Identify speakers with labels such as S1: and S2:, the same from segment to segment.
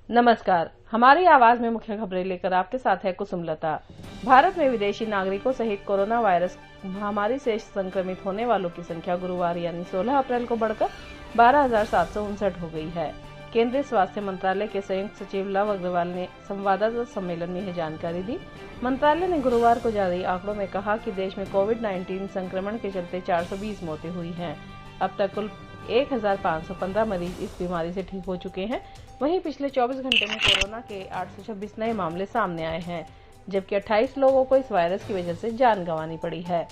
S1: नमस्कार, हमारी आवाज में मुख्य खबरें लेकर आपके साथ है कुसुमलता। भारत में विदेशी नागरिकों सहित कोरोना वायरस महामारी से संक्रमित होने वालों की संख्या गुरुवार यानी 16 अप्रैल को बढ़कर 12,759 हो गई है। केंद्रीय स्वास्थ्य मंत्रालय के संयुक्त सचिव लव अग्रवाल ने संवाददाता सम्मेलन में यह जानकारी दी। मंत्रालय ने गुरुवार को जारी आंकड़ों में कहा कि देश में कोविड-19 संक्रमण के चलते 420 मौतें हुई हैं। अब तक कुल 1,515 मरीज इस बीमारी से ठीक हो चुके हैं। वहीं पिछले 24 घंटे में कोरोना के 826 नए मामले सामने आए हैं, जबकि 28 लोगों को इस वायरस की वजह से जान गंवानी पड़ी है।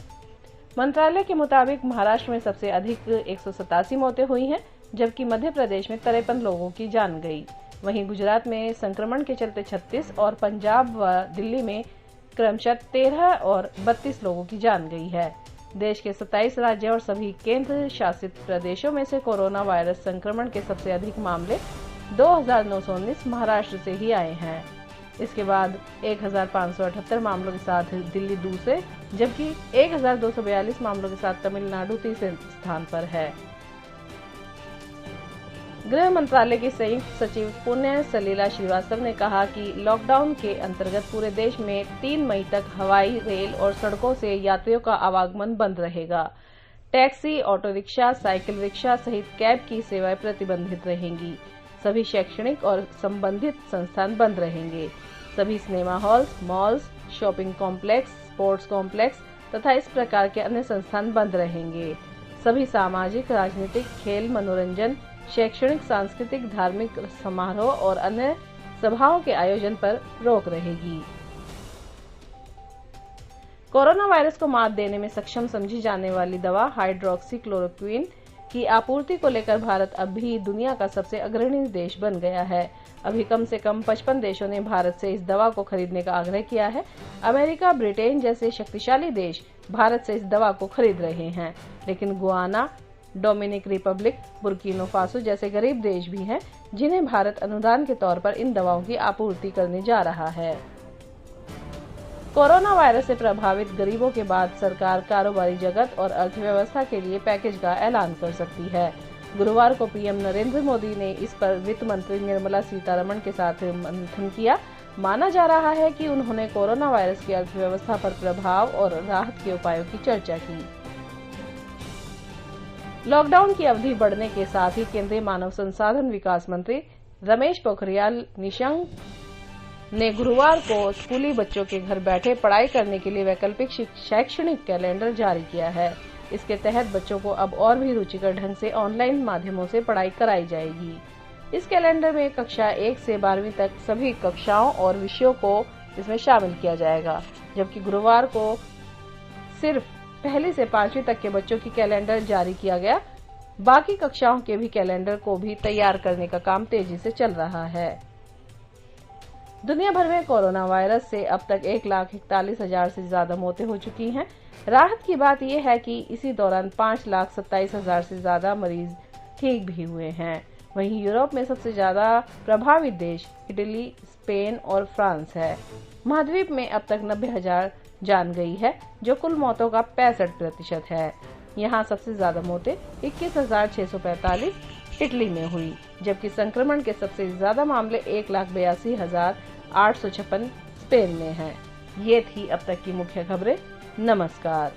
S1: मंत्रालय के मुताबिक महाराष्ट्र में सबसे अधिक 187 मौतें हुई हैं, जबकि मध्य प्रदेश में 53 लोगों की जान गई। वहीं गुजरात में संक्रमण के चलते 36 और पंजाब व दिल्ली में क्रमशः 13 और 32 लोगों की जान गई है। देश के 27 राज्य और सभी केंद्र शासित प्रदेशों में से कोरोना वायरस संक्रमण के सबसे अधिक मामले 2,919 महाराष्ट्र से ही आए हैं। इसके बाद 1,578 मामलों के साथ दिल्ली दूसरे, जबकि 1,242 मामलों के साथ तमिलनाडु तीसरे स्थान पर है। गृह मंत्रालय की संयुक्त सचिव पुण्य सलीला श्रीवास्तव ने कहा कि लॉकडाउन के अंतर्गत पूरे देश में 3 मई तक हवाई, रेल और सड़कों से यात्रियों का आवागमन बंद रहेगा। Taxi, auto rickshaw, cycle rickshaw सहित कैब की सेवाएं प्रतिबंधित रहेंगी। सभी शैक्षणिक और संबंधित संस्थान बंद रहेंगे। सभी cinema halls, malls, shopping complex, sports complex तथा इस प्रकार के अन्य संस्थान बंद रहेंगे। सभी सामाजिक, राजनीतिक, खेल, मनोरंजन, शैक्षणिक, सांस्कृतिक, धार्मिक समारोह और अन्य सभाओं के आयोजन पर रोक रहेगी। कोरोना वायरस को मात देने में सक्षम समझी जाने वाली दवा हाइड्रोक्सीक्लोरोक्विन की आपूर्ति को लेकर भारत अब भी दुनिया का सबसे अग्रणी देश बन गया है। अभी कम से कम 55 देशों ने भारत से इस दवा को खरीदने का आग्रह किया है। अमेरिका, ब्रिटेन जैसे शक्तिशाली देश भारत से इस दवा को खरीद रहे हैं, लेकिन Guyana, Dominic Republic, Burkina Faso जैसे गरीब देश भी हैं, जिन्हें भारत अनुदान के तौर पर इन दवाओं की आपूर्ति करने जा रहा है। कोरोना वायरस से प्रभावित गरीबों के बाद सरकार कारोबारी जगत और अर्थव्यवस्था के लिए पैकेज का ऐलान कर सकती है। गुरुवार को पीएम नरेंद्र मोदी ने इस पर वित्त मंत्री निर्मला सीतारमण के साथ मंथन किया। माना जा रहा है कि उन्होंने कोरोना वायरस की अर्थव्यवस्था पर प्रभाव और राहत के उपायों की चर्चा की। लॉकडाउन की अवधि बढ़ने के साथ ही केंद्रीय मानव संसाधन विकास मंत्री रमेश पोखरियाल निशंक ने गुरुवार को स्कूली बच्चों के घर बैठे पढ़ाई करने के लिए वैकल्पिक शैक्षणिक कैलेंडर जारी किया है। इसके तहत बच्चों को अब और भी रुचिकर ढंग से ऑनलाइन माध्यमों से पढ़ाई कराई जाएगी। इस कैलेंडर में कक्षा 1 से 12वीं तक सभी कक्षाओं और विषयों को इसमें शामिल किया जाएगा, जबकि गुरुवार को सिर्फ पहली से 5वीं तक के बच्चों की कैलेंडर जारी किया गया। बाकी कक्षाओं के भी कैलेंडर को भी तैयार करने का काम तेजी से चल रहा है। दुनिया भर में कोरोना वायरस से अब तक 1,41,000 से ज्यादा मौतें हो चुकी हैं। राहत की बात यह है कि इसी दौरान 5,27,000 से ज्यादा मरीज ठीक भी हुए हैं। वहीं यूरोप में सबसे ज्यादा प्रभावित देश इटली, स्पेन और फ्रांस है। महाद्वीप में अब तक 90,000 जान गई है, जो कुल मौतों का 65% है। यहाँ सबसे ज्यादा मौतें 21,645 इटली में हुई, जबकि संक्रमण के सबसे ज्यादा मामले 1,82,856 स्पेन में हैं। ये थी अब तक की मुख्य खबरें। नमस्कार।